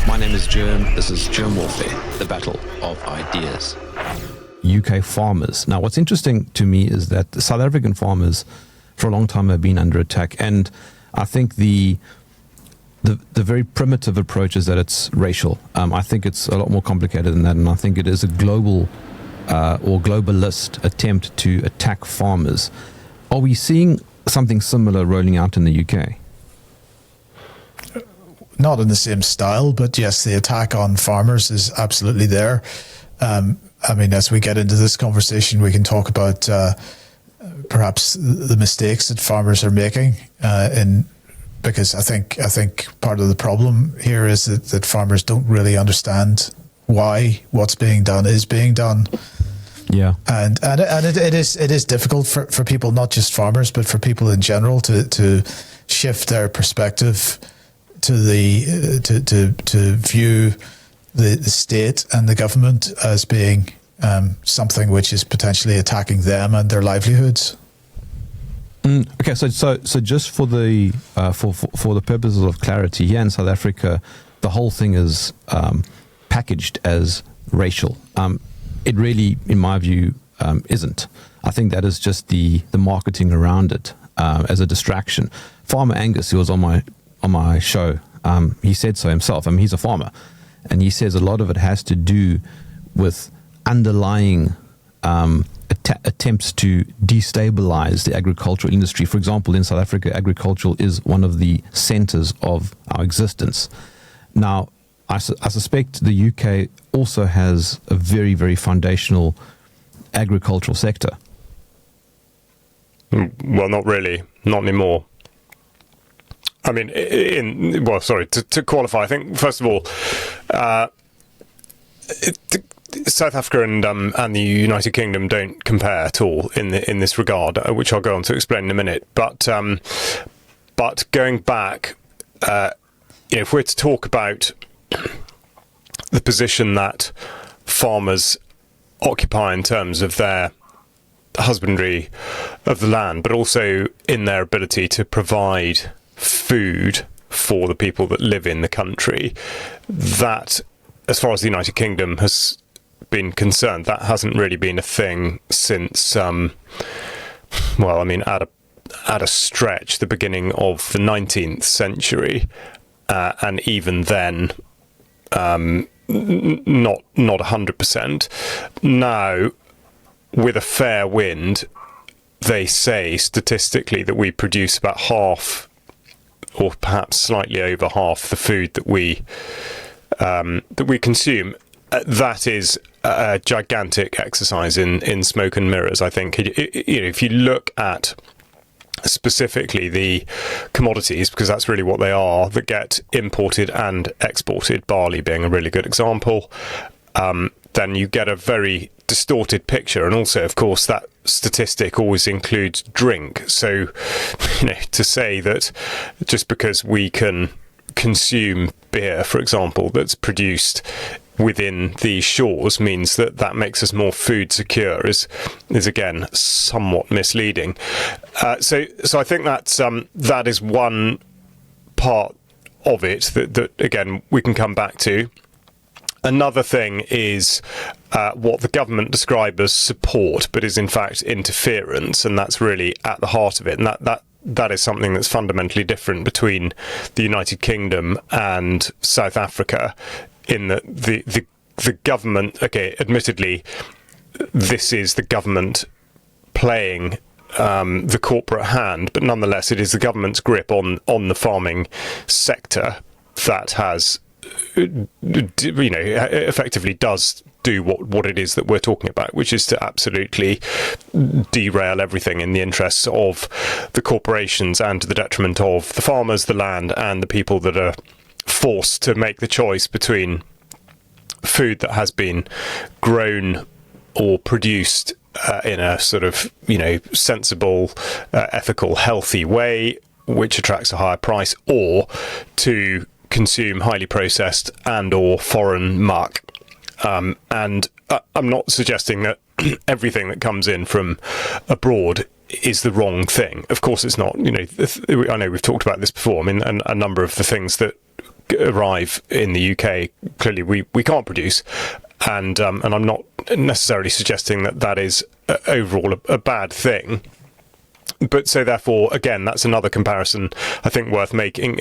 My name is Germ. This is Germ Warfare, the battle of ideas. UK farmers. Now, what's interesting to me is that the South African farmers for a long time have been under attack, and I think the very primitive approach is that it's racial. I think it's a lot more complicated than that, and I think it is a global or globalist attempt to attack farmers. Are we seeing something similar rolling out in the UK? Not in the same style, but yes, the attack on farmers is absolutely there. I mean, as we get into this conversation, we can talk about perhaps the mistakes that farmers are making because I think part of the problem here is that farmers don't really understand why what's being done is being done. Yeah, and it is difficult for people, not just farmers, but for people in general, to shift their perspective to view the state and the government as being something which is potentially attacking them and their livelihoods. Okay, so just for the for the purposes of clarity, here in South Africa, the whole thing is packaged as racial. It really, in my view, isn't. I think that is just the marketing around it as a distraction. Farmer Angus, who was on my show, he said so himself. I mean, he's a farmer, and he says a lot of it has to do with underlying attempts to destabilize the agricultural industry. For example, in South Africa, agriculture is one of the centers of our existence. Now, I suspect the UK also has a very, very foundational agricultural sector. Well, not really. Not anymore. I mean, to qualify, I think, first of all, South Africa and the United Kingdom don't compare at all in this regard, which I'll go on to explain in a minute. But going back, if we're to talk about the position that farmers occupy in terms of their husbandry of the land, but also in their ability to provide food for the people that live in the country, that, as far as the United Kingdom has been concerned, that hasn't really been a thing since, at a stretch, the beginning of the 19th century, and even then, not 100%. Now, with a fair wind, they say statistically that we produce about half, or perhaps slightly over half, the food that we consume. That is a gigantic exercise in smoke and mirrors. I think if you look at specifically the commodities, because that's really what they are, that get imported and exported, barley being a really good example, then you get a very distorted picture. And also, of course, that statistic always includes drink. So, to say that just because we can consume beer, for example, that's produced within these shores means that makes us more food secure is again somewhat misleading. So I think that is one part of it that again we can come back to. Another thing is what the government describe as support, but is in fact interference, and that's really at the heart of it. And that is something that's fundamentally different between the United Kingdom and South Africa, in that the government, okay, admittedly, this is the government playing the corporate hand, but nonetheless, it is the government's grip on the farming sector that has, effectively does do what it is that we're talking about, which is to absolutely derail everything in the interests of the corporations and to the detriment of the farmers, the land, and the people that are forced to make the choice between food that has been grown or produced in a sort of, sensible, ethical, healthy way, which attracts a higher price, or to consume highly processed and or foreign muck. And I'm not suggesting that everything that comes in from abroad is the wrong thing. Of course it's not. I know we've talked about this before. I mean, a number of the things that arrive in the UK, clearly we can't produce. And I'm not necessarily suggesting that is overall a bad thing. But so therefore, again, that's another comparison I think worth making.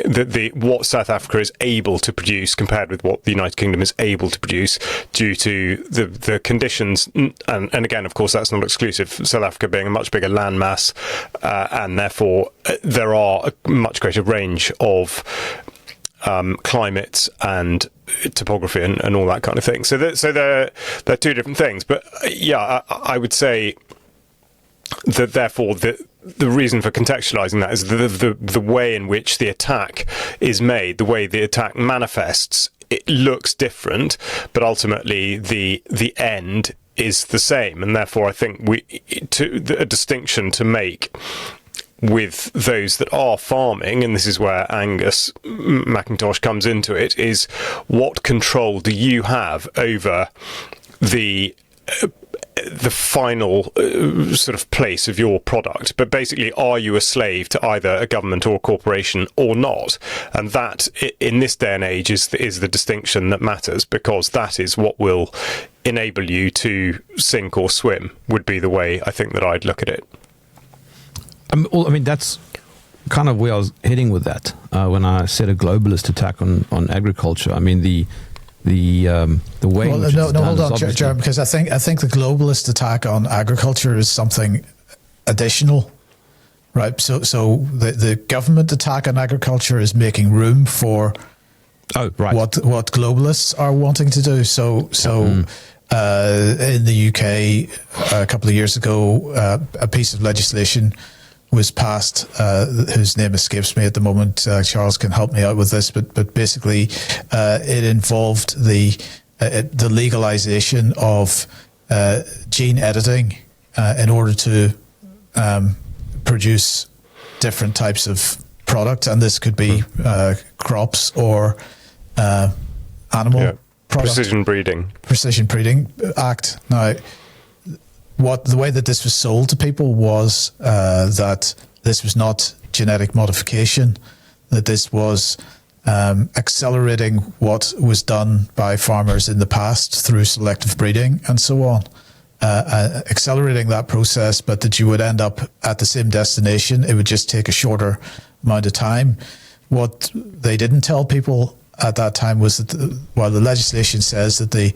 What South Africa is able to produce compared with what the United Kingdom is able to produce due to the conditions. And again, of course, that's not exclusive. South Africa being a much bigger landmass, and therefore there are a much greater range of climates and topography and all that kind of thing. So they're two different things. But yeah, I would say that therefore the reason for contextualizing that is the way in which the attack is made, the way the attack manifests. It looks different, but ultimately the end is the same, and therefore I think a distinction to make with those that are farming, and this is where Angus McIntosh comes into it, is what control do you have over the final sort of place of your product? But basically, are you a slave to either a government or a corporation or not? And that, in this day and age, is the distinction that matters, because that is what will enable you to sink or swim, would be the way I think that I'd look at it. I mean, that's kind of where I was heading with that when I said a globalist attack on agriculture. I mean, the way. Well, hold on, Jeremy, because I think the globalist attack on agriculture is something additional, right? So the government attack on agriculture is making room for what globalists are wanting to do. So in the UK a couple of years ago, a piece of legislation was passed, whose name escapes me at the moment. Charles can help me out with this, but basically it involved the legalization of gene editing in order to produce different types of product, and this could be crops or animal product. Precision breeding act. Now, the way that this was sold to people was that this was not genetic modification, that this was accelerating what was done by farmers in the past through selective breeding and so on, accelerating that process, but that you would end up at the same destination. It would just take a shorter amount of time. What they didn't tell people at that time was that while the legislation says that the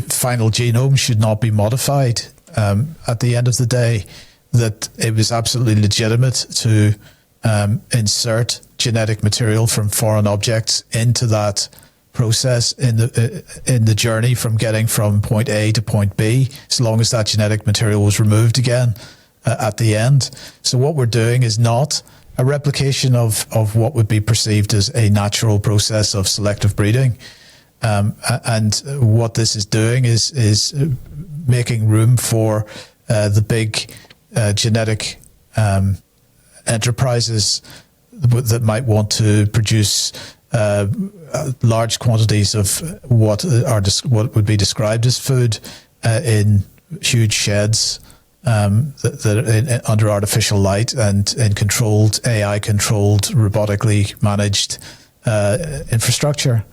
final genome should not be modified, at the end of the day, that it was absolutely legitimate to insert genetic material from foreign objects into that process in the journey from getting from point A to point B, as long as that genetic material was removed again at the end. So what we're doing is not a replication of what would be perceived as a natural process of selective breeding. And what this is doing is making room for the big genetic enterprises that might want to produce large quantities of what would be described as food in huge sheds that under artificial light and in controlled, AI-controlled, robotically managed infrastructure.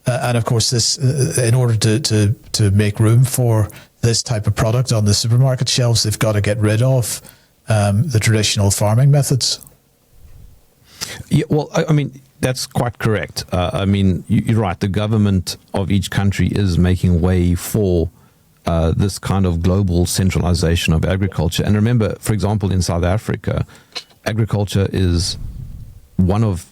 And of course, this in order to make room for this type of product on the supermarket shelves, they've got to get rid of the traditional farming methods. Yeah, well, I mean, that's quite correct. I mean, you're right. The government of each country is making way for this kind of global centralization of agriculture. And remember, for example, in South Africa, agriculture is one of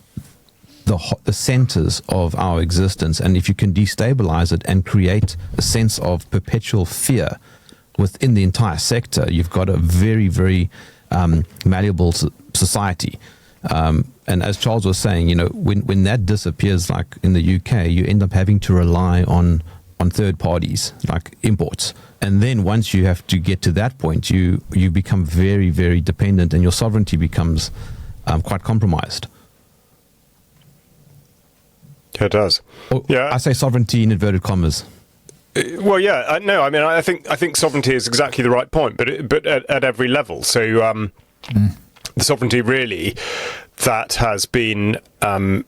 the centers of our existence. And if you can destabilize it and create a sense of perpetual fear within the entire sector, you've got a very, very malleable society. And as Charles was saying, you know, when that disappears, like in the UK, you end up having to rely on third parties, like imports. And then once you have to get to that point, you become very, very dependent, and your sovereignty becomes quite compromised. It does. Yeah, I say sovereignty in inverted commas. Well, yeah, no, I mean, I think sovereignty is exactly the right point, but at every level. So the sovereignty really that has been done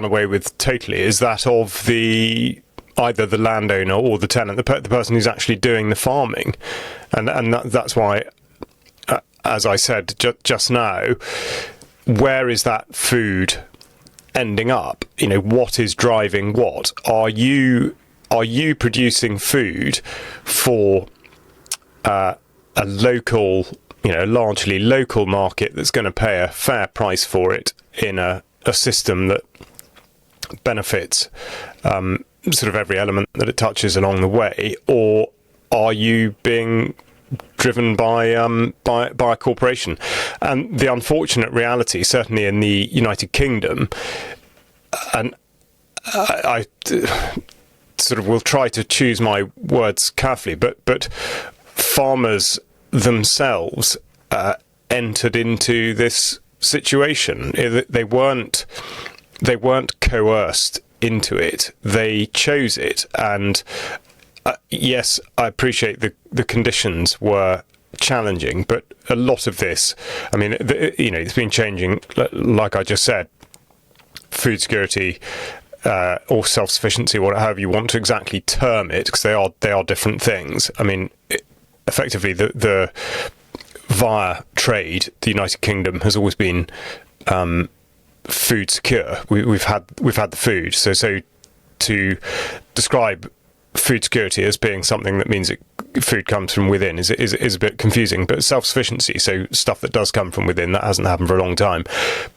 away with totally is that of either the landowner or the tenant, the person who's actually doing the farming, and that's why, as I said just now, where is that food ending up? What is driving what? Are you producing food for a local, largely local market that's going to pay a fair price for it in a system that benefits sort of every element that it touches along the way, or are you being driven by a corporation? And the unfortunate reality, certainly in the United Kingdom, and I sort of will try to choose my words carefully, but farmers themselves entered into this situation. They weren't coerced into it. They chose it, and yes, I appreciate the conditions were challenging, but a lot of this, I mean, it's been changing, like I just said, food security or self-sufficiency, however you want to exactly term it, because they are different things. I mean, effectively, the via trade, the United Kingdom has always been food secure. We've had the food, so to describe food security as being something that means food comes from within is a bit confusing. But self-sufficiency, so stuff that does come from within, that hasn't happened for a long time.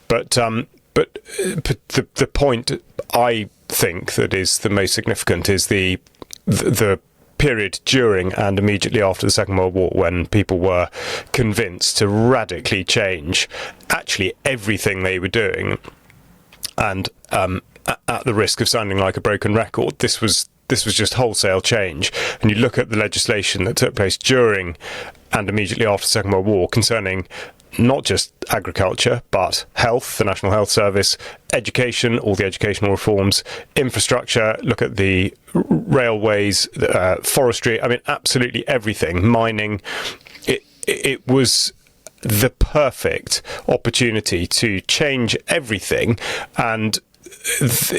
But the point I think that is the most significant is the period during and immediately after the Second World War, when people were convinced to radically change actually everything they were doing. And at the risk of sounding like a broken record, this was just wholesale change. And you look at the legislation that took place during and immediately after the Second World War concerning not just agriculture, but health, the National Health Service, education, all the educational reforms, infrastructure, look at the railways, forestry, I mean, absolutely everything, mining. It was the perfect opportunity to change everything, and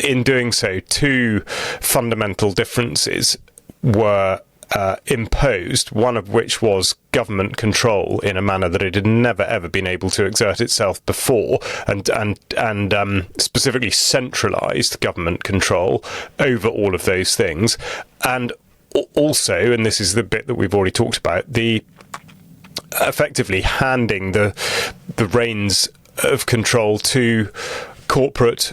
in doing so, two fundamental differences were imposed, one of which was government control in a manner that it had never ever been able to exert itself before, and specifically centralised government control over all of those things, and also, and this is the bit that we've already talked about, the effectively handing the reins of control to corporate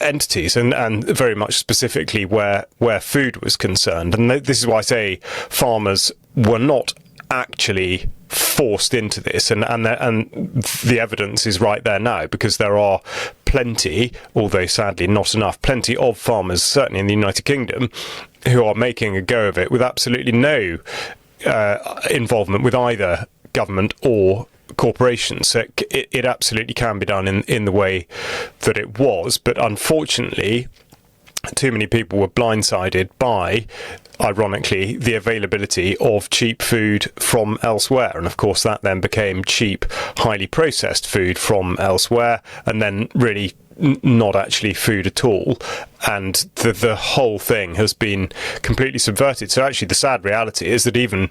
entities, and very much specifically where food was concerned. And this is why I say farmers were not actually forced into this, and the evidence is right there now, because there are plenty, although sadly not enough, plenty of farmers, certainly in the United Kingdom, who are making a go of it with absolutely no involvement with either government or corporations. So it absolutely can be done in the way that it was, but unfortunately too many people were blindsided by, ironically, the availability of cheap food from elsewhere. And of course that then became cheap, highly processed food from elsewhere, and then really not actually food at all, and the whole thing has been completely subverted. So actually the sad reality is that even,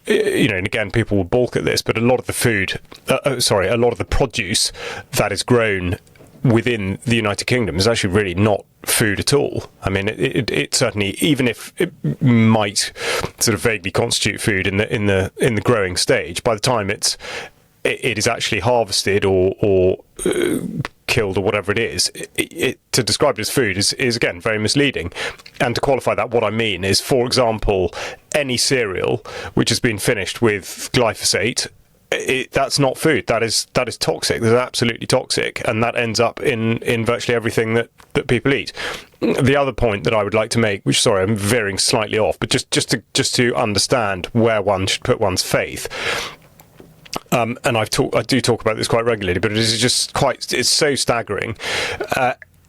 and again people will balk at this, but a lot of the food, a lot of the produce that is grown within the United Kingdom is actually really not food at all. I mean, it certainly, even if it might sort of vaguely constitute food in the growing stage, by the time it is actually harvested or killed or whatever it is, to describe it as food is again very misleading. And to qualify that, what I mean is, for example, any cereal which has been finished with glyphosate, that's not food. That is toxic. That's absolutely toxic, and that ends up in virtually everything that people eat. The other point that I would like to make, which, sorry, I'm veering slightly off, but just to understand where one should put one's faith. And I do talk about this quite regularly, but it is just it's so staggering.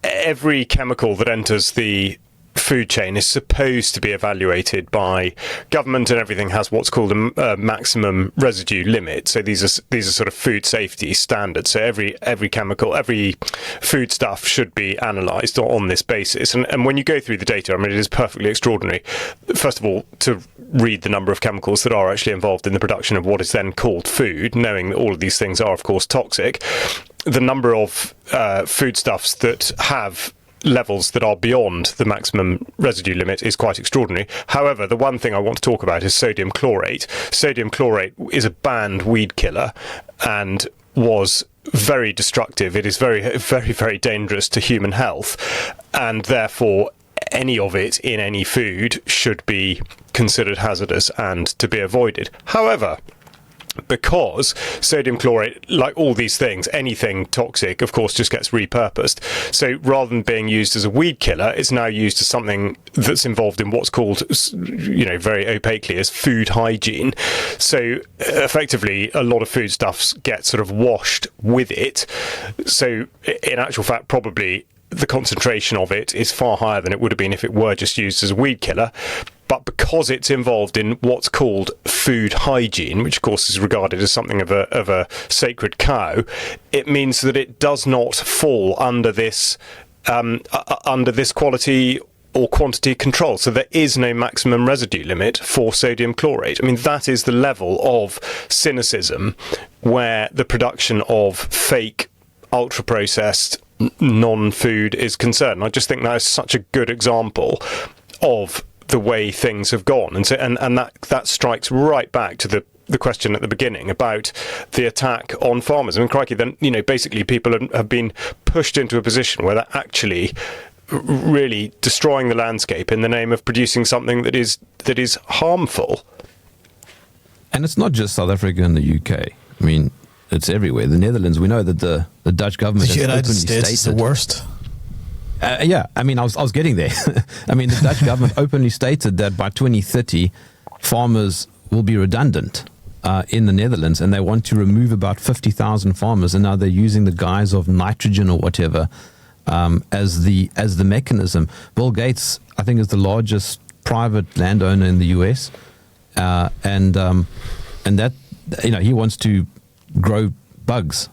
Every chemical that enters the food chain is supposed to be evaluated by government, and everything has what's called a maximum residue limit. So these are sort of food safety standards. So every chemical, every foodstuff should be analysed on this basis. And when you go through the data, I mean, it is perfectly extraordinary. First of all, to read the number of chemicals that are actually involved in the production of what is then called food, knowing that all of these things are, of course, toxic. The number of foodstuffs that have levels that are beyond the maximum residue limit is quite extraordinary. However, the one thing I want to talk about is sodium chlorate. Sodium chlorate is a banned weed killer and was very destructive. It is very, very, very dangerous to human health, and therefore any of it in any food should be considered hazardous and to be avoided. However, because sodium chlorate, like all these things, anything toxic, of course, just gets repurposed. So rather than being used as a weed killer, it's now used as something that's involved in what's called, very opaquely as food hygiene. So effectively, a lot of foodstuffs get sort of washed with it. So in actual fact, probably the concentration of it is far higher than it would have been if it were just used as a weed killer. But because it's involved in what's called food hygiene, which of course is regarded as something of a sacred cow, it means that it does not fall under this quality or quantity control. So there is no maximum residue limit for sodium chlorate. I mean, that is the level of cynicism where the production of fake, ultra-processed non-food is concerned. I just think that is such a good example of the way things have gone, and so and that strikes right back to the question at the beginning about the attack on farmers. I mean, crikey, then basically people have been pushed into a position where they're actually really destroying the landscape in the name of producing something that is harmful. And it's not just South Africa and the UK. I mean, it's everywhere. The Netherlands, we know that the Dutch government has United openly States stated, is the worst. Yeah, I mean, I was getting there. I mean, the Dutch government openly stated that by 2030, farmers will be redundant in the Netherlands, and they want to remove about 50,000 farmers, and now they're using the guise of nitrogen or whatever as the mechanism. Bill Gates, I think, is the largest private landowner in the US, and that he wants to grow bugs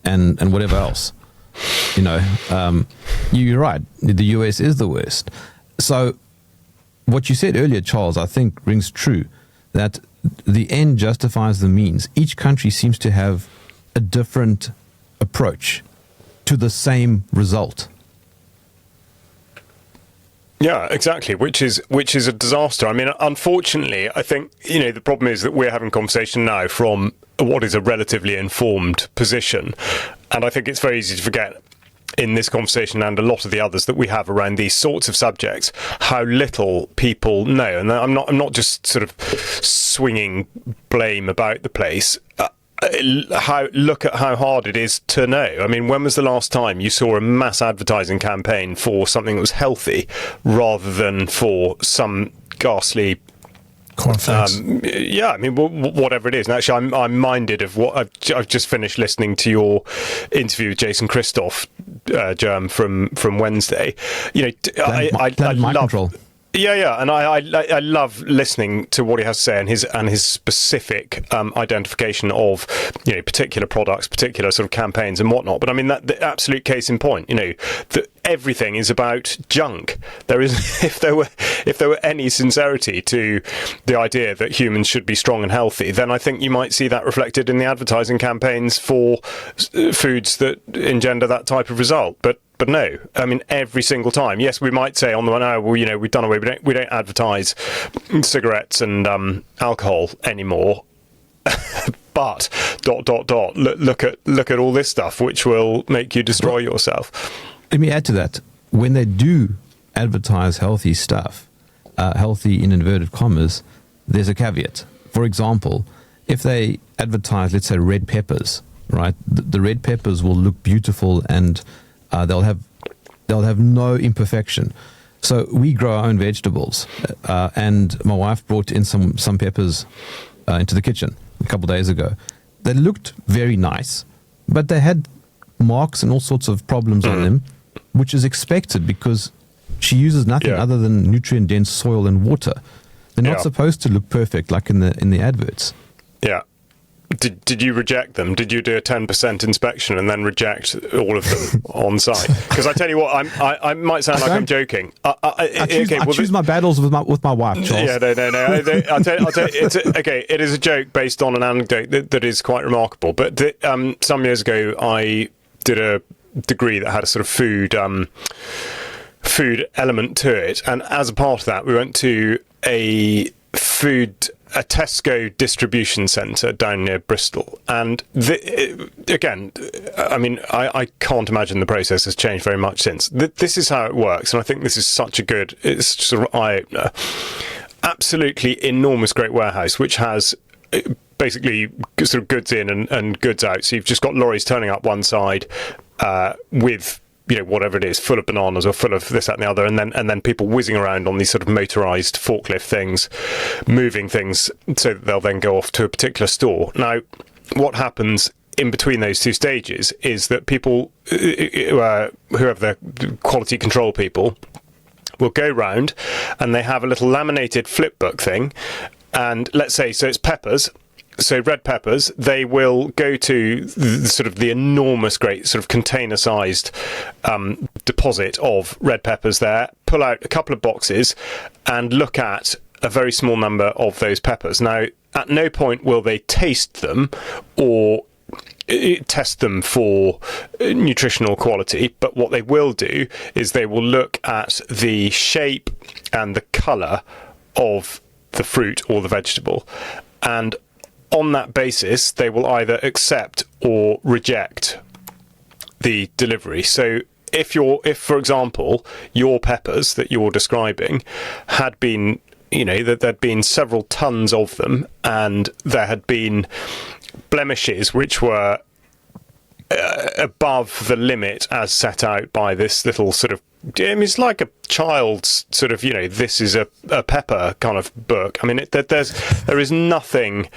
and whatever else. You're right. The US is the worst. So what you said earlier, Charles, I think rings true, that the end justifies the means. Each country seems to have a different approach to the same result. Yeah, exactly, which is a disaster. I mean, unfortunately, I think, the problem is that we're having conversation now from what is a relatively informed position. And I think it's very easy to forget in this conversation and a lot of the others that we have around these sorts of subjects, how little people know. And I'm not just sort of swinging blame about the place. Look at how hard it is to know. I mean, when was the last time you saw a mass advertising campaign for something that was healthy rather than for some ghastly cornflakes? Yeah, I mean, whatever it is. And actually, I'm minded of what I've just finished listening to your interview with Jason Christoph, Germ, from Wednesday. I love control. Yeah, and I love listening to what he has to say and his specific identification of particular products, particular sort of campaigns and whatnot. But I mean, that the absolute case in point, that everything is about junk. There is, if there were any sincerity to the idea that humans should be strong and healthy, then I think you might see that reflected in the advertising campaigns for foods that engender that type of result. But no, I mean, every single time. Yes, we might say on the one hour, we've done away. We don't advertise cigarettes and alcohol anymore. But ... Look at all this stuff, which will make you destroy yourself. Let me add to that. When they do advertise healthy stuff, healthy in inverted commas, there's a caveat. For example, if they advertise, let's say, red peppers, right? The red peppers will look beautiful and they'll have no imperfection. So we grow our own vegetables, and my wife brought in some peppers into the kitchen a couple of days ago. They looked very nice, but they had marks and all sorts of problems on them, which is expected because She uses nothing other than nutrient-dense soil and water. They're not supposed to look perfect like in the adverts. Yeah. Did you reject them? Did you do a 10% inspection and then reject all of them on site? Because I tell you what, I might sound like I'm joking. I choose my battles with my wife, Charles. Yeah, no. I'll tell you, it is a joke based on an anecdote that is quite remarkable. But some years ago, I did a degree that had a sort of food element to it, and as a part of that, we went to a Tesco distribution centre down near Bristol. And again, I mean, I can't imagine the process has changed very much since. This is how it works, and I think this is such a good, it's sort of eye-opener. Absolutely enormous great warehouse, which has basically sort of goods in and goods out. So you've just got lorries turning up one side with, you know, whatever it is, full of bananas or full of this, that and the other, and then people whizzing around on these sort of motorised forklift things, moving things so that they'll then go off to a particular store. Now, what happens in between those two stages is that people who have the quality control people will go round and they have a little laminated flip book thing, and let's say, so it's peppers. So red peppers, they will go to the enormous, great sort of container-sized deposit of red peppers there, pull out a couple of boxes and look at a very small number of those peppers. Now, at no point will they taste them or test them for nutritional quality, but what they will do is they will look at the shape and the colour of the fruit or the vegetable, and on that basis, they will either accept or reject the delivery. So if, for example, your peppers that you're describing had been, you know, that there'd been several tons of them and there had been blemishes which were above the limit as set out by this little sort of, I mean, it's like a child's sort of, you know, this is a pepper kind of book. I mean, there is nothing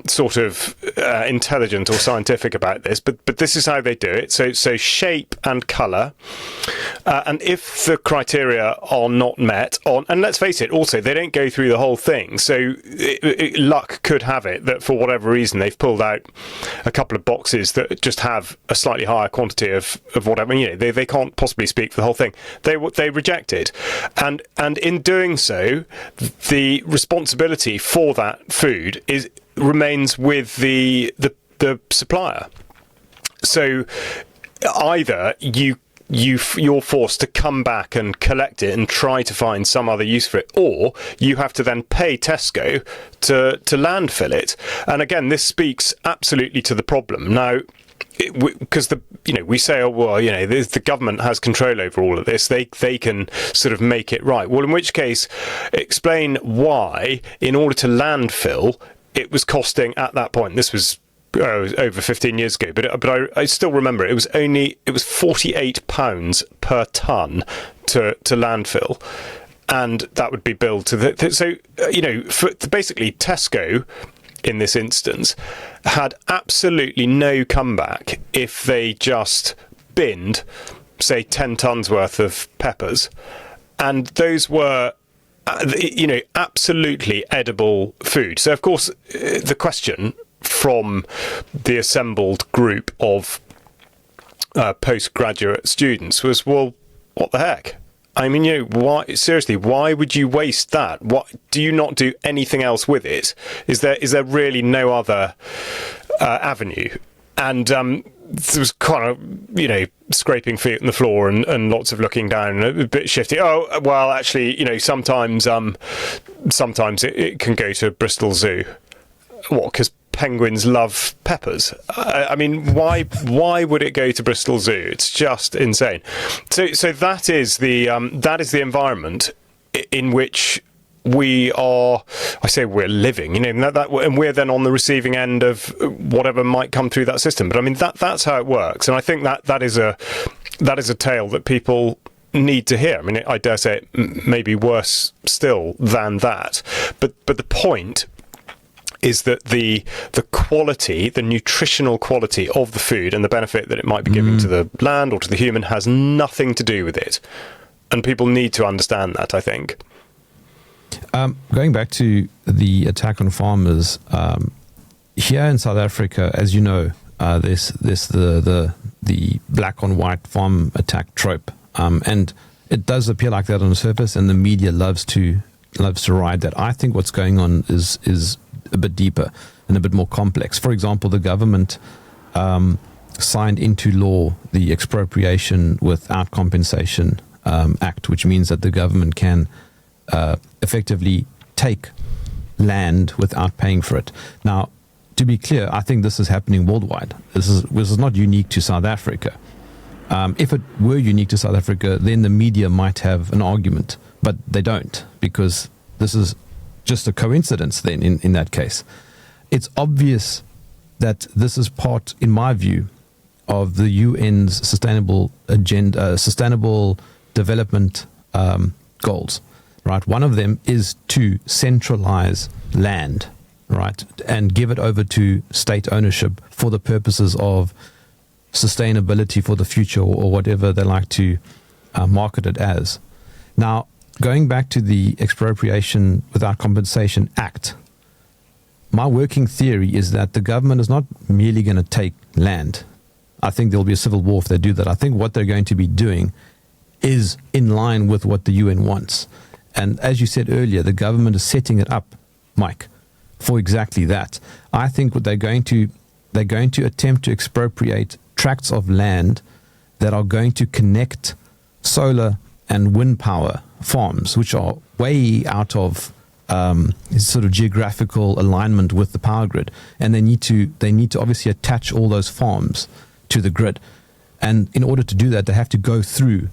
sort of intelligent or scientific about this, but this is how they do it. So shape and colour, and if the criteria are not met and let's face it, also they don't go through the whole thing. So luck could have it that for whatever reason they've pulled out a couple of boxes that just have a slightly higher quantity of whatever. You know, they can't possibly speak for the whole thing. They reject it, and in doing so, the responsibility for that food remains with the supplier. So either you're forced to come back and collect it and try to find some other use for it, or you have to then pay Tesco to landfill it. And again, this speaks absolutely to the problem now. Because we say, oh well, you know, the government has control over all of this. They can sort of make it right. Well, in which case, explain why, in order to landfill, it was costing at that point. This was over 15 years ago, but I still remember it was £48 per tonne to landfill, and that would be billed to so you know, basically Tesco in this instance had absolutely no comeback if they just binned, say, 10 tonnes worth of peppers, and those were you know, absolutely edible food. So of course the question from the assembled group of postgraduate students was, well, what the heck? I mean, you know, why would you waste that? What do you not do anything else with it? Is there really no other avenue? And there was kind of, you know, scraping feet on the floor and lots of looking down and a bit shifty. Oh, well, actually, you know, sometimes it can go to Bristol Zoo. What? Because penguins love peppers. I mean, why would it go to Bristol Zoo? It's just insane. So that is the environment in which we are. I say we're living, you know, and we're then on the receiving end of whatever might come through that system. But I mean, that's how it works, and I think that is a tale that people need to hear. I mean, I dare say it may be worse still than that. But the point is that the quality, the nutritional quality of the food and the benefit that it might be giving to the land or to the human has nothing to do with it. and people need to understand that, I think. Going back to the attack on farmers, here in South Africa, as you know, there's the black on white farm attack trope, and it does appear like that on the surface, and the media loves to ride that. I think what's going on is a bit deeper and a bit more complex. For example, the government signed into law the Expropriation Without Compensation Act, which means that the government can effectively take land without paying for it. Now, to be clear, I think this is happening worldwide. This is not unique to South Africa. If it were unique to South Africa, then the media might have an argument, but they don't, because this is just a coincidence then in that case. It's obvious that this is part, in my view, of the UN's sustainable development goals, right? One of them is to centralize land, right, and give it over to state ownership for the purposes of sustainability for the future, or whatever they like to market it as. Now, going back to the Expropriation Without Compensation Act, my working theory is that the government is not merely going to take land. I think there'll be a civil war if they do that. I think what they're going to be doing is in line with what the UN wants. And as you said earlier, the government is setting it up, Mike, for exactly that. I think what they're going to attempt to expropriate tracts of land that are going to connect solar and wind power farms, which are way out of sort of geographical alignment with the power grid, and they need to obviously attach all those farms to the grid. And in order to do that, they have to go through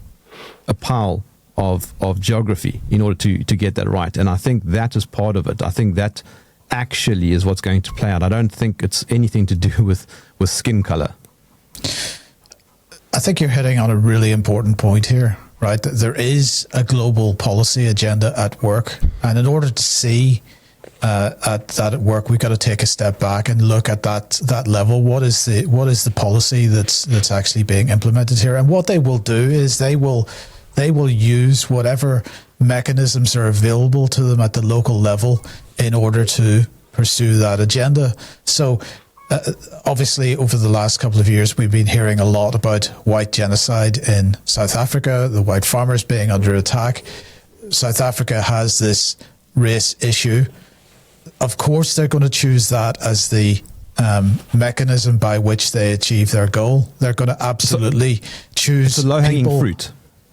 a pile of geography in order to get that right. And I think that is part of it. I think that actually is what's going to play out. I don't think it's anything to do with skin color. I think you're hitting on a really important point here, right? There is a global policy agenda at work, and in order to see at that at work, we've got to take a step back and look at that level. What is the policy that's actually being implemented here? And what they will do is they will use whatever mechanisms are available to them at the local level in order to pursue that agenda. So obviously, over the last couple of years, we've been hearing a lot about white genocide in South Africa, the white farmers being under attack. South Africa has this race issue. Of course, they're going to choose that as the mechanism by which they achieve their goal. They're going to absolutely choose it's a low-hanging fruit.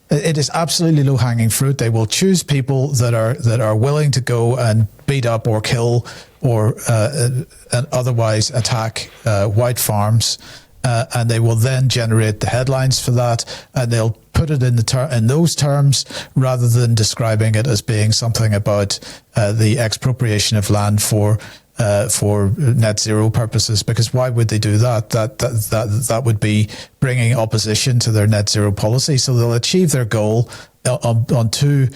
It is absolutely low-hanging fruit. They will choose people that are willing to go and beat up or kill or and otherwise attack white farms, and they will then generate the headlines for that, and they'll put it in those terms rather than describing it as being something about the expropriation of land for net zero purposes. Because why would they do that? That would be bringing opposition to their net zero policy. So they'll achieve their goal on two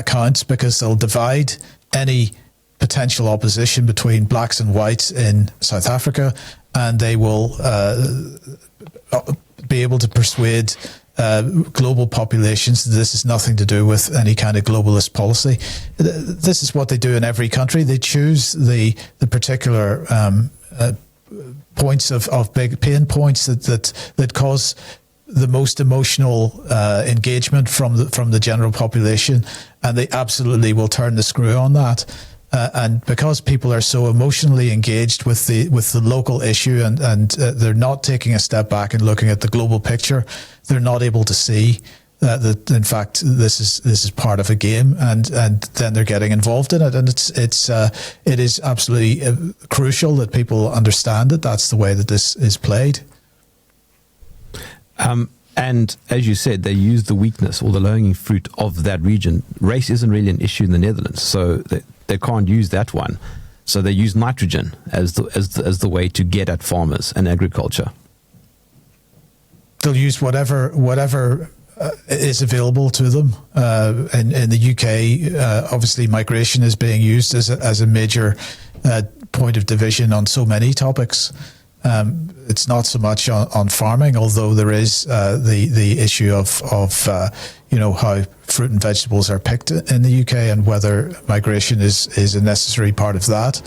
counts, because they'll divide any potential opposition between blacks and whites in South Africa, and they will be able to persuade global populations that this is nothing to do with any kind of globalist policy. This is what they do in every country. They choose the particular points of big pain points that cause the most emotional engagement from the general population, and they absolutely will turn the screw on that. And because people are so emotionally engaged with the local issue, and they're not taking a step back and looking at the global picture, they're not able to see that in fact this is part of a game, and then they're getting involved in it. And it is absolutely crucial that people understand that that's the way that this is played. And as you said, they use the weakness or the low-hanging fruit of that region. Race isn't really an issue in the Netherlands, so they can't use that one. So they use nitrogen as the way to get at farmers and agriculture. They'll use whatever is available to them. In the UK, obviously, migration is being used as a major point of division on so many topics. it's not so much on farming, although there is the issue of how fruit and vegetables are picked in the UK and whether migration is a necessary part of that.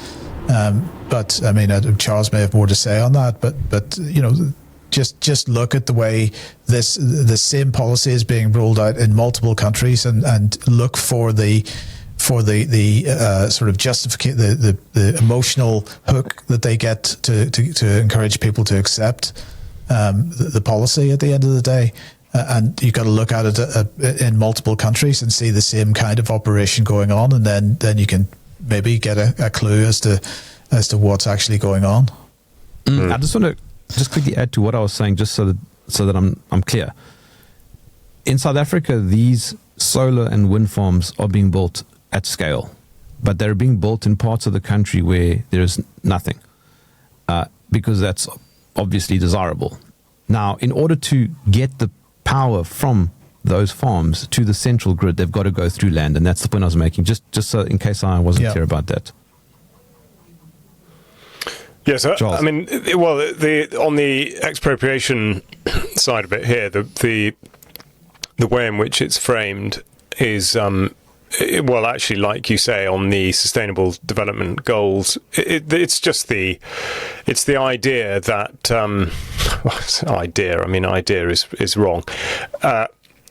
But I mean, Charles may have more to say on that. But just look at the way the same policy is being rolled out in multiple countries, and look for the sort of justification, the emotional hook that they get to encourage people to accept the policy at the end of the day. And you've got to look at it in multiple countries and see the same kind of operation going on, and then you can maybe get a clue as to what's actually going on. I just want to quickly add to what I was saying, just so that I'm clear. In South Africa, these solar and wind farms are being built at scale, but they're being built in parts of the country where there's nothing, because that's obviously desirable. Now, in order to get the power from those farms to the central grid, they've got to go through land, and that's the point I was making, just so in case I wasn't clear about that. Yes, I mean, well, on the expropriation side of it here, the way in which it's framed is, well, actually, like you say, on the Sustainable Development Goals, it's just the idea that idea is wrong.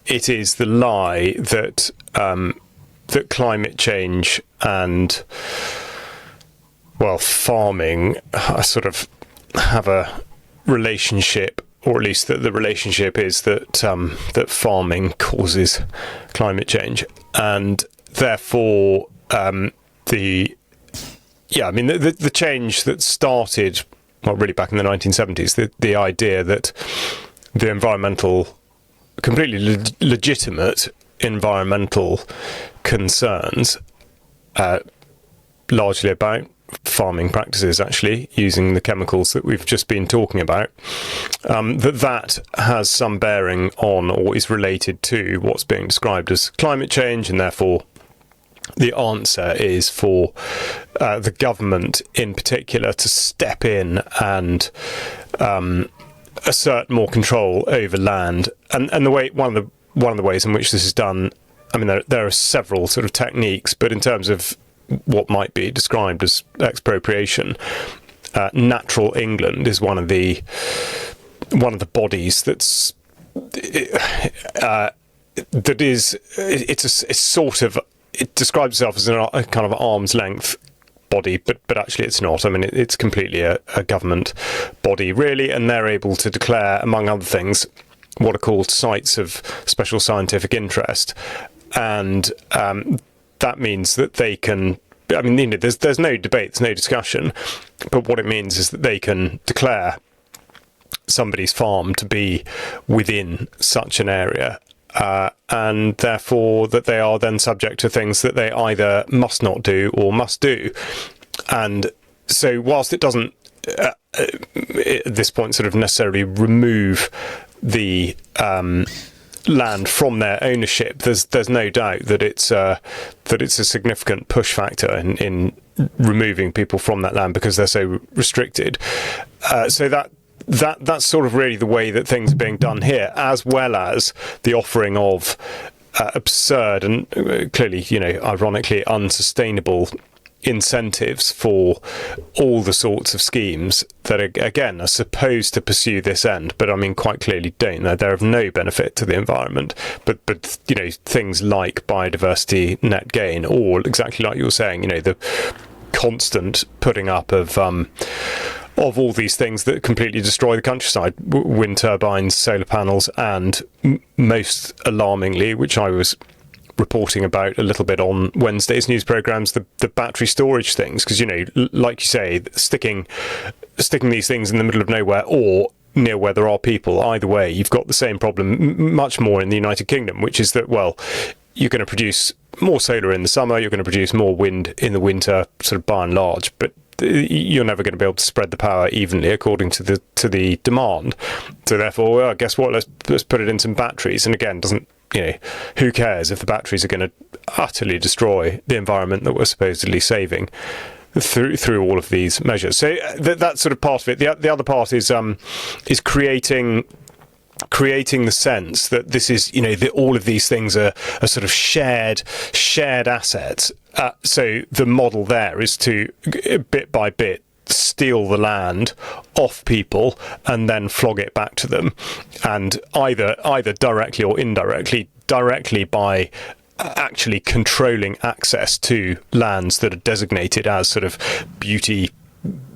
It is the lie that that climate change and farming sort of have a relationship, or at least that the relationship is that that farming causes climate change, and therefore the change that started, well, really back in the 1970s, the idea that the completely legitimate environmental concerns, largely about farming practices, actually using the chemicals that we've just been talking about, that has some bearing on, or is related to, what's being described as climate change, and therefore the answer is for the government in particular to step in and assert more control over land. And the way one of the ways in which this is done, I mean, there are several sort of techniques, but in terms of what might be described as expropriation, Natural England is one of the bodies that's it describes itself as a kind of arm's length body, but actually it's not. I mean, it's completely a government body, really, and they're able to declare, among other things, what are called sites of special scientific interest, and that means that they can, I mean, there's no debate, there's no discussion, but what it means is that they can declare somebody's farm to be within such an area, and therefore that they are then subject to things that they either must not do or must do. And so whilst it doesn't at this point sort of necessarily remove the land from their ownership, there's no doubt that it's a significant push factor in removing people from that land because they're so restricted. So that's sort of really the way that things are being done here, as well as the offering of absurd and clearly, ironically unsustainable incentives for all the sorts of schemes that are supposed to pursue this end, but I mean quite clearly don't. They're of no benefit to the environment, but things like biodiversity net gain, or exactly like you were saying, the constant putting up of all these things that completely destroy the countryside, wind turbines, solar panels, and most alarmingly, which I was reporting about a little bit on Wednesday's news programmes, the battery storage things, because like you say, sticking these things in the middle of nowhere or near where there are people, either way you've got the same problem, much more in the United Kingdom, which is that, well, you're going to produce more solar in the summer, you're going to produce more wind in the winter, sort of by and large, but you're never going to be able to spread the power evenly according to the demand. So therefore, well, guess what, let's put it in some batteries. And again, who cares if the batteries are going to utterly destroy the environment that we're supposedly saving through all of these measures. So that's sort of part of it. The other part is creating the sense that this is, that all of these things are sort of shared assets. So the model there is to, bit by bit, steal the land off people and then flog it back to them, and either directly or indirectly, directly by actually controlling access to lands that are designated as sort of beauty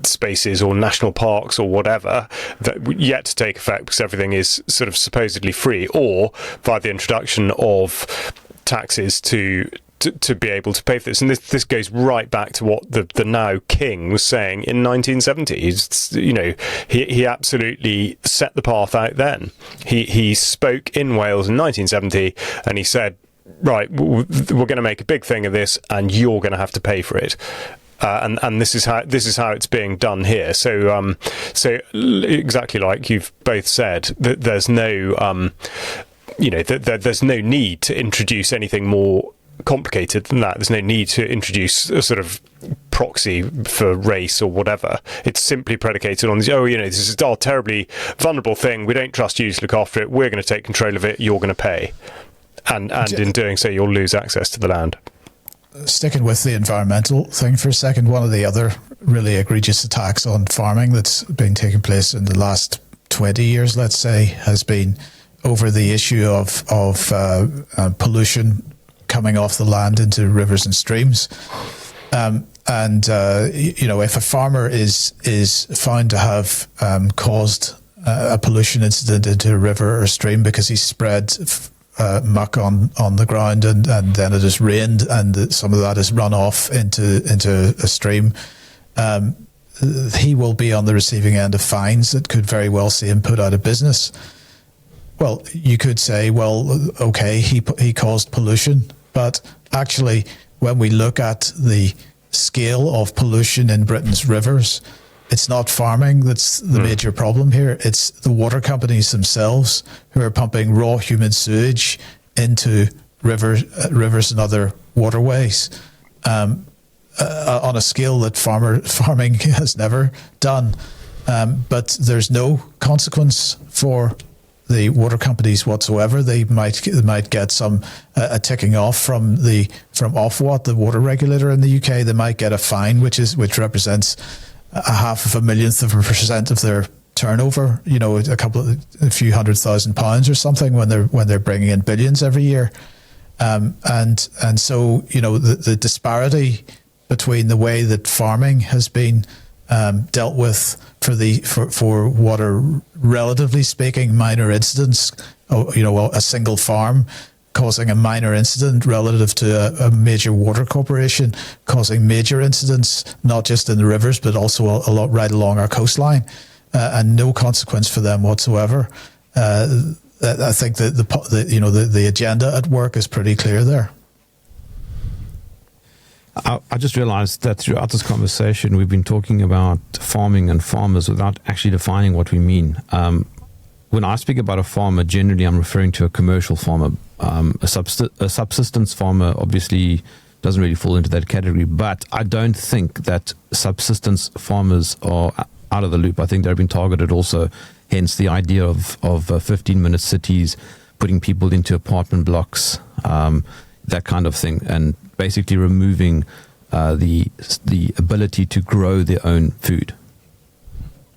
spaces or national parks or whatever, that yet to take effect because everything is sort of supposedly free, or by the introduction of taxes to be able to pay for this. And this goes right back to what the now king was saying in 1970. He absolutely set the path out then. He spoke in Wales in 1970 and he said, right, we're going to make a big thing of this and you're going to have to pay for it. And this is how it's being done here. So exactly like you've both said, that there's no there's no need to introduce anything more complicated than that. There's no need to introduce a sort of proxy for race or whatever. It's simply predicated on this is a terribly vulnerable thing. We don't trust you to look after it. We're going to take control of it. You're going to pay, and in doing so, you'll lose access to the land. Sticking with the environmental thing for a second, one of the other really egregious attacks on farming that's been taking place in the last 20 years, let's say, has been over the issue of pollution coming off the land into rivers and streams. If a farmer is found to have caused a pollution incident into a river or stream because he spread muck on the ground and then it has rained and some of that has run off into a stream, he will be on the receiving end of fines that could very well see him put out of business. Well, you could say, well, okay, he caused pollution, but actually, when we look at the scale of pollution in Britain's rivers, it's not farming that's the major problem here. It's the water companies themselves who are pumping raw human sewage into rivers and other waterways on a scale that farming has never done. But there's no consequence for the water companies whatsoever. They might get some a ticking off from Ofwat, the water regulator in the UK. They might get a fine which represents a half of a millionth of a % of their turnover. A few £100,000 or something when they're bringing in billions every year. And so the disparity between the way that farming has been dealt with for what are, relatively speaking, minor incidents. A single farm causing a minor incident relative to a major water corporation causing major incidents, not just in the rivers but also a lot right along our coastline, and no consequence for them whatsoever. I think that the agenda at work is pretty clear there. I just realized that throughout this conversation, we've been talking about farming and farmers without actually defining what we mean. When I speak about a farmer, generally I'm referring to a commercial farmer. A subsistence farmer obviously doesn't really fall into that category, but I don't think that subsistence farmers are out of the loop. I think they've been targeted also, hence the idea of 15-minute cities, putting people into apartment blocks, that kind of thing, and basically removing the ability to grow their own food.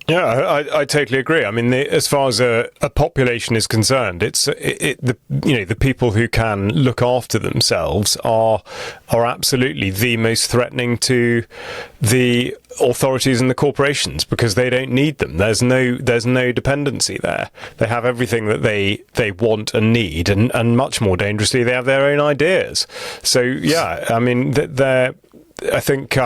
Yeah, I totally agree. I mean, as far as a population is concerned, the people who can look after themselves are absolutely the most threatening to the authorities and the corporations, because they don't need them. There's no dependency there. They have everything that they want and need, and much more dangerously, they have their own ideas. So yeah, I mean, I think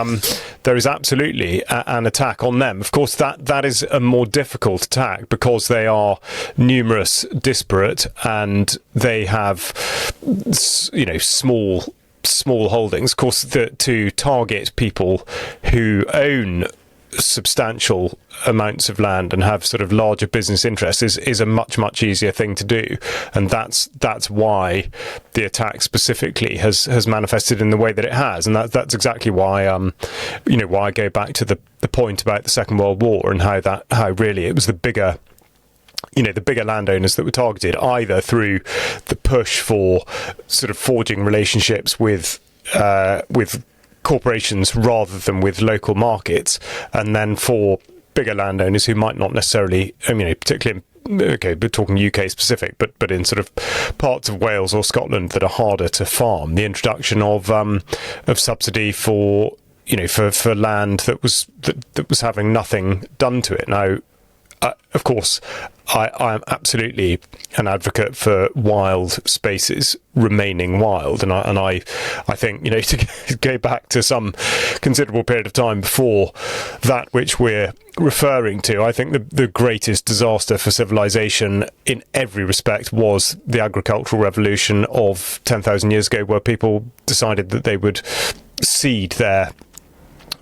there is absolutely an attack on them. Of course, that is a more difficult attack because they are numerous, disparate, and they have small holdings. Of course, to target people who own substantial amounts of land and have sort of larger business interests is a much easier thing to do, and that's why the attack specifically has manifested in the way that it has, and that's exactly why why I go back to the point about the Second World War and how really it was the bigger landowners that were targeted, either through the push for sort of forging relationships with corporations rather than with local markets, and then for bigger landowners who might not necessarily, particularly but talking UK specific, but in sort of parts of Wales or Scotland that are harder to farm, the introduction of subsidy for land that was having nothing done to it. Now, of course, I am absolutely an advocate for wild spaces remaining wild, and I think to go back to some considerable period of time before that which we're referring to, I think the greatest disaster for civilization in every respect was the agricultural revolution of 10,000 years ago, where people decided that they would cede their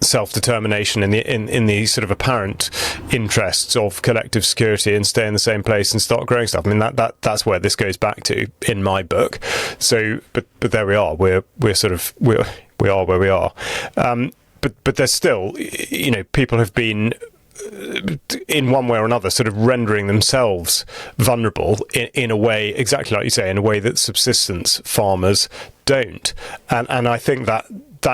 self-determination in the sort of apparent interests of collective security and stay in the same place and start growing stuff. I mean, that's where this goes back to in my book. So, but there we are. We are where we are. But there's still, people have been, in one way or another, sort of rendering themselves vulnerable in a way, exactly like you say, in a way that subsistence farmers don't. And I think that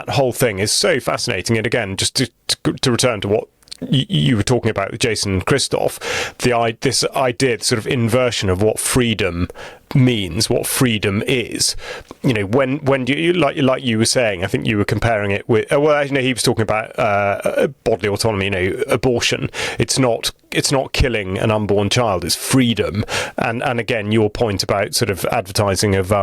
whole thing is so fascinating. And again, just to return to what you were talking about with Jason and Christoph, this idea, sort of inversion of what freedom means, what freedom is. When do you, like you were saying, I think you were comparing it with, he was talking about bodily autonomy, abortion. It's not killing an unborn child, it's freedom. And again, your point about sort of advertising of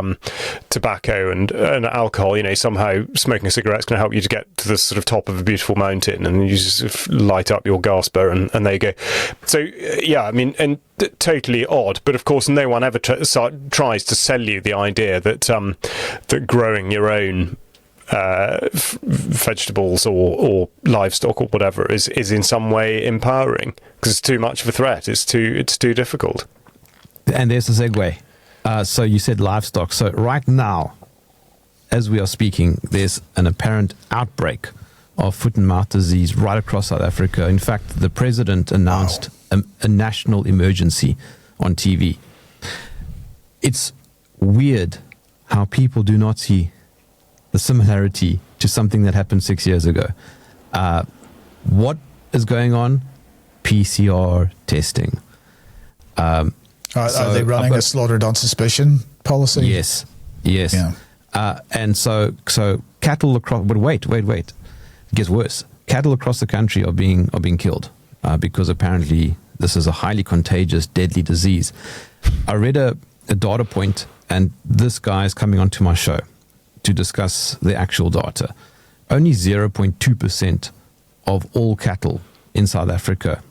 tobacco and alcohol, somehow smoking a cigarette is going to help you to get to the sort of top of a beautiful mountain, and you just light up your gasper, and there you go. So and totally odd, but of course no one ever tries to sell you the idea that that growing your own vegetables or livestock or whatever is in some way empowering, because it's too much of a threat. It's too difficult. And there's the segue. So you said livestock. So right now, as we are speaking, there's an apparent outbreak of foot and mouth disease right across South Africa. In fact, the president announced a national emergency on TV. It's weird how people do not see the similarity to something that happened 6 years ago. What is going on? PCR testing. Are they running a slaughtered on suspicion policy? Yes. Yeah. And so cattle across. But wait. It gets worse. Cattle across the country are being killed because apparently this is a highly contagious, deadly disease. I read a data point, and this guy is coming onto my show to discuss the actual data. Only 0.2% of all cattle in South Africa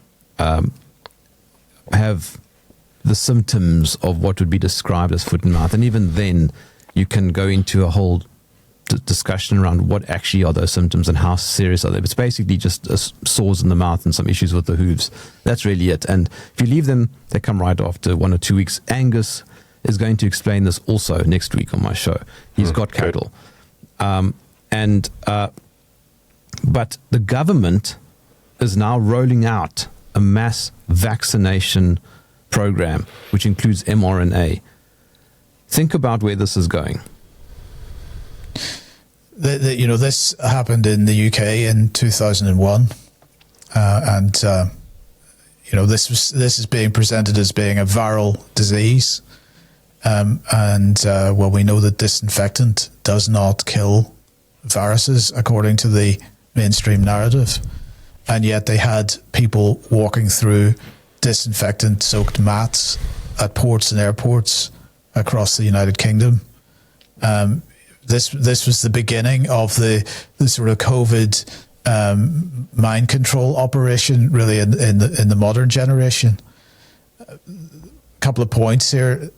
have the symptoms of what would be described as foot and mouth. And even then, you can go into a whole discussion around what actually are those symptoms and how serious are they. It's basically just sores in the mouth and some issues with the hooves. That's really it. And if you leave them, they come right after 1 or 2 weeks. Angus is going to explain this also next week on my show. He's got cattle. But the government is now rolling out a mass vaccination program, which includes mRNA. Think about where this is going. This happened in the UK in 2001, this is being presented as being a viral disease, we know that disinfectant does not kill viruses according to the mainstream narrative, and yet they had people walking through disinfectant-soaked mats at ports and airports across the United Kingdom. This was the beginning of the sort of COVID mind control operation, really, in the modern generation. A couple of points here.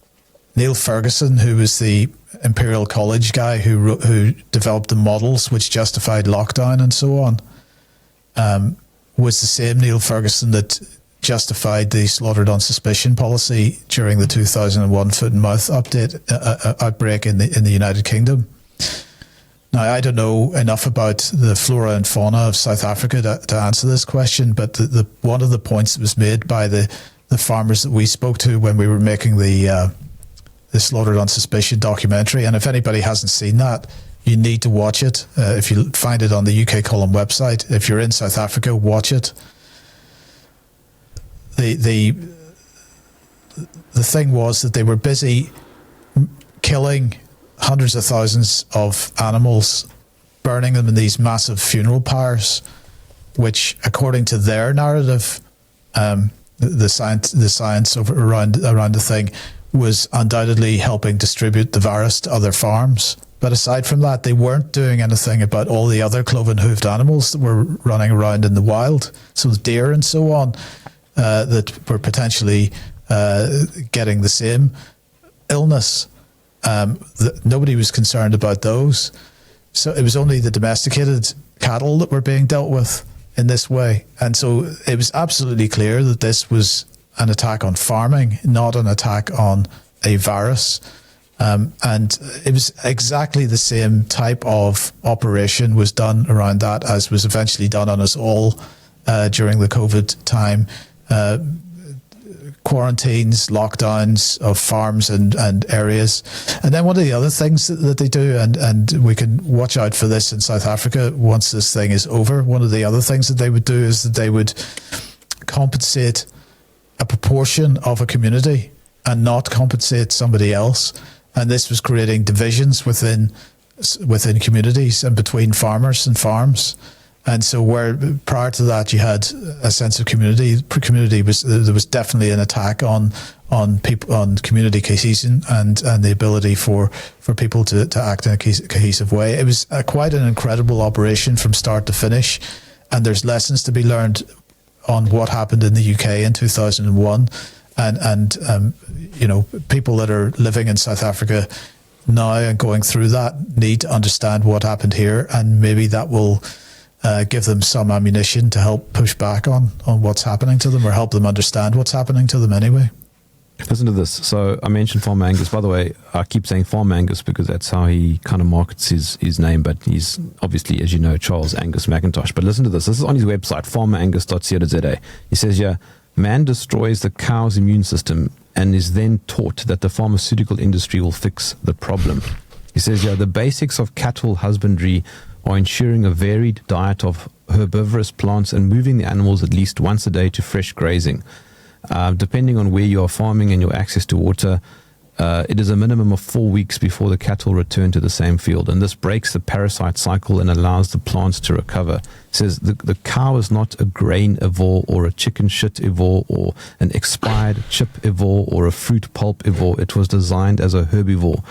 Neil Ferguson, who was the Imperial College guy who developed the models which justified lockdown and so on, was the same Neil Ferguson that justified the slaughtered on suspicion policy during the 2001 foot and mouth outbreak in the United Kingdom. Now, I don't know enough about the flora and fauna of South Africa to answer this question, but one of the points that was made by the farmers that we spoke to when we were making the Slaughtered on Suspicion documentary, and if anybody hasn't seen that, you need to watch it. If you find it on the UK Column website, if you're in South Africa, watch it. The thing was that they were busy killing hundreds of thousands of animals, burning them in these massive funeral pyres, which, according to their narrative, the science around the thing, was undoubtedly helping distribute the virus to other farms. But aside from that, they weren't doing anything about all the other cloven-hooved animals that were running around in the wild, so the deer and so on, that were potentially getting the same illness. Nobody was concerned about those. So it was only the domesticated cattle that were being dealt with in this way. And so it was absolutely clear that this was an attack on farming, not an attack on a virus. And it was exactly the same type of operation was done around that as was eventually done on us all during the COVID time. Quarantines, lockdowns of farms and areas. And then one of the other things that they do, and we can watch out for this in South Africa once this thing is over, one of the other things that they would do is that they would compensate a proportion of a community and not compensate somebody else. And this was creating divisions within communities and between farmers and farms. And so where prior to that you had a sense of community there was definitely an attack on people, on community cohesion and the ability for people to act in a cohesive way. It was quite an incredible operation from start to finish, and there's lessons to be learned on what happened in the UK in 2001, and you know, people that are living in South Africa now and going through that need to understand what happened here, and maybe that will give them some ammunition to help push back on what's happening to them, or help them understand what's happening to them anyway. Listen to this. So I mentioned Farmer Angus. By the way, I keep saying Farmer Angus because that's how he kind of markets his name, but he's obviously, as you know, Charles Angus McIntosh. But listen to this. This is on his website, farmerangus.co.za. He says here, man destroys the cow's immune system and is then taught that the pharmaceutical industry will fix the problem. He says here, the basics of cattle husbandry are ensuring a varied diet of herbivorous plants and moving the animals at least once a day to fresh grazing. Depending on where you are farming and your access to water, it is a minimum of 4 weeks before the cattle return to the same field, and this breaks the parasite cycle and allows the plants to recover. It says the cow is not a grainivore or a chicken shitivore or an expired chipivore or a fruit pulpivore. It was designed as a herbivore.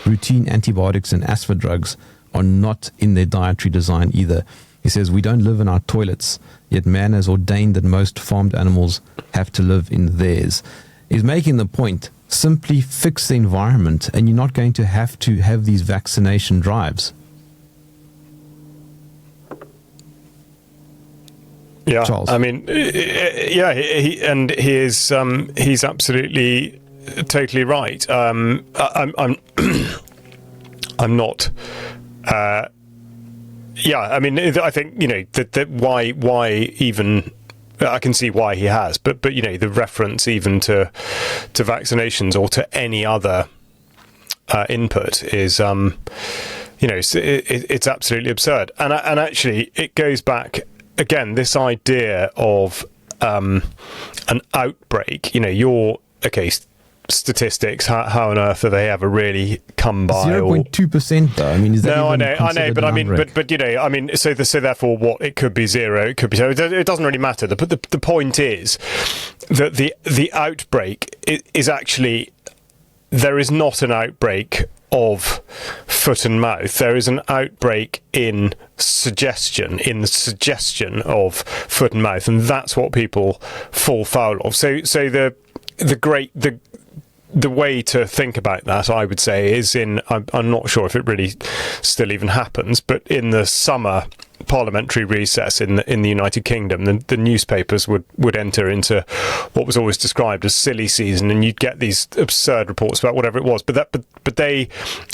Routine antibiotics and asthma drugs are not in their dietary design either. He says, we don't live in our toilets, yet man has ordained that most farmed animals have to live in theirs. He's making the point, simply fix the environment and you're not going to have these vaccination drives. Yeah, Charles. I mean, he's absolutely totally right. I'm not. I mean, I think, you know, that why even. I can see why he has, but you know, the reference even to vaccinations or to any other input is, you know, it's absolutely absurd. And actually, it goes back again, this idea of an outbreak. You know, statistics, how on earth are they ever really come by? 0.2% though. I mean, is that no, even I know, but I mean, outbreak? but you know, I mean, so therefore, what it could be zero, it could be so. It doesn't really matter. The point is that the outbreak is actually, there is not an outbreak of foot and mouth. There is an outbreak in the suggestion of foot and mouth, and that's what people fall foul of. So the way to think about that, I would say, is I'm not sure if it really still even happens, but in the summer parliamentary recess in the United Kingdom, the newspapers would enter into what was always described as silly season, and you'd get these absurd reports about whatever it was. But they,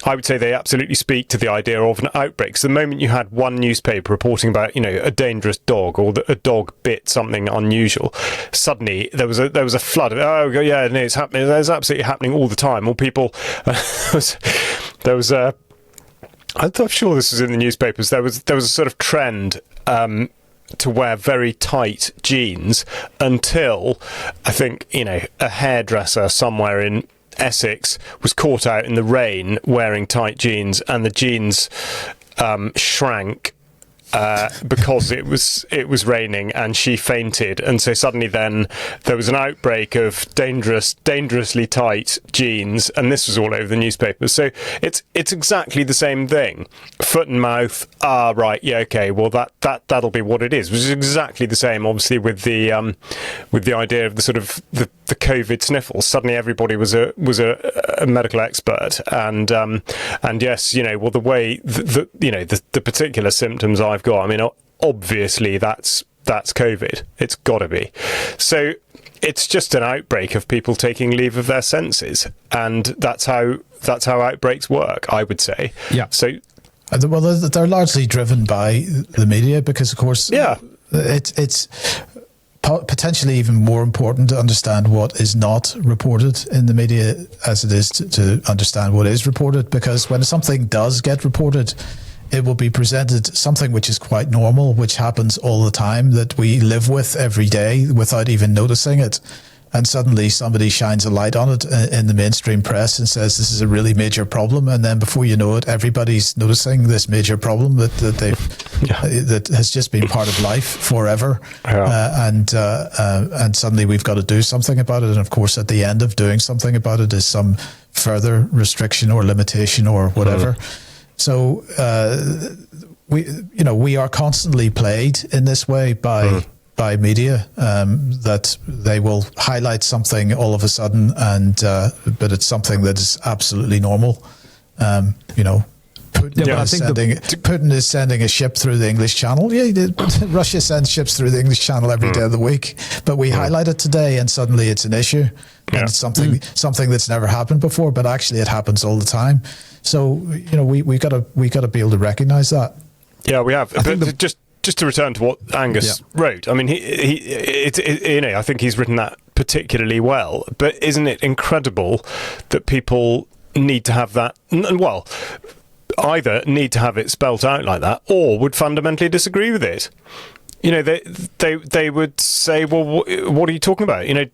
I would say, they absolutely speak to the idea of an outbreak. So the moment you had one newspaper reporting about, you know, a dangerous dog, or that a dog bit something unusual, suddenly there was a flood of, oh yeah, no, it's happening. It's absolutely happening all the time. Or people, there was a. I'm sure this was in the newspapers. There was a sort of trend to wear very tight jeans until, I think, you know, a hairdresser somewhere in Essex was caught out in the rain wearing tight jeans, and the jeans shrank because it was raining, and she fainted, and so suddenly then there was an outbreak of dangerously tight jeans, and this was all over the newspapers. So it's exactly the same thing. Foot and mouth. Right, yeah, okay. Well, that'll be what it is. Which is exactly the same, obviously, with the idea of the sort of the COVID sniffles. Suddenly everybody was a medical expert, and yes, you know, well, the way the particular symptoms I've got, I mean, obviously that's COVID. It's got to be. So it's just an outbreak of people taking leave of their senses, and that's how outbreaks work, I would say. Yeah. So, well, they're largely driven by the media, because, of course, yeah, it's potentially even more important to understand what is not reported in the media as it is to understand what is reported, because when something does get reported, it will be presented something which is quite normal, which happens all the time, that we live with every day without even noticing it. And suddenly somebody shines a light on it in the mainstream press and says this is a really major problem, and then before you know it, everybody's noticing this major problem that has just been part of life forever. Yeah. And suddenly we've got to do something about it. And of course, at the end of doing something about it is some further restriction or limitation or whatever. So we are constantly played in this way by media, that they will highlight something all of a sudden, and but it's something that is absolutely normal. Putin is sending a ship through the English Channel. Yeah, Russia sends ships through the English Channel every day of the week, but we highlight it today, and suddenly it's an issue, and it's something that's never happened before, but actually it happens all the time. So we got to be able to recognise that. Yeah, we have. But just to return to what Angus wrote, I mean, I think he's written that particularly well. But isn't it incredible that people need to have that? Well, either need to have it spelt out like that, or would fundamentally disagree with it. You know, they would say, well, what are you talking about? You know,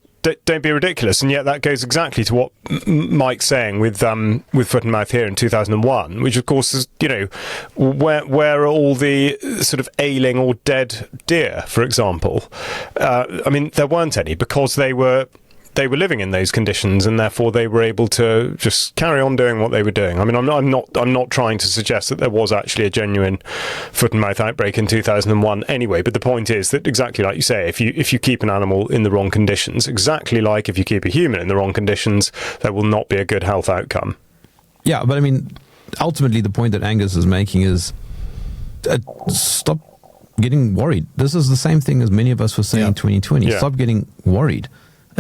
don't be ridiculous. And yet that goes exactly to what Mike's saying with Foot and Mouth here in 2001, which of course is, you know, where are all the sort of ailing or dead deer, for example? I mean, there weren't any, because they were living in those conditions, and therefore they were able to just carry on doing what they were doing. I mean, I'm not trying to suggest that there was actually a genuine foot and mouth outbreak in 2001 anyway, but the point is that, exactly like you say, if you keep an animal in the wrong conditions, exactly like if you keep a human in the wrong conditions, there will not be a good health outcome. Yeah, but I mean, ultimately the point that Angus is making is stop getting worried. This is the same thing as many of us were saying in 2020. Yeah. Stop getting worried.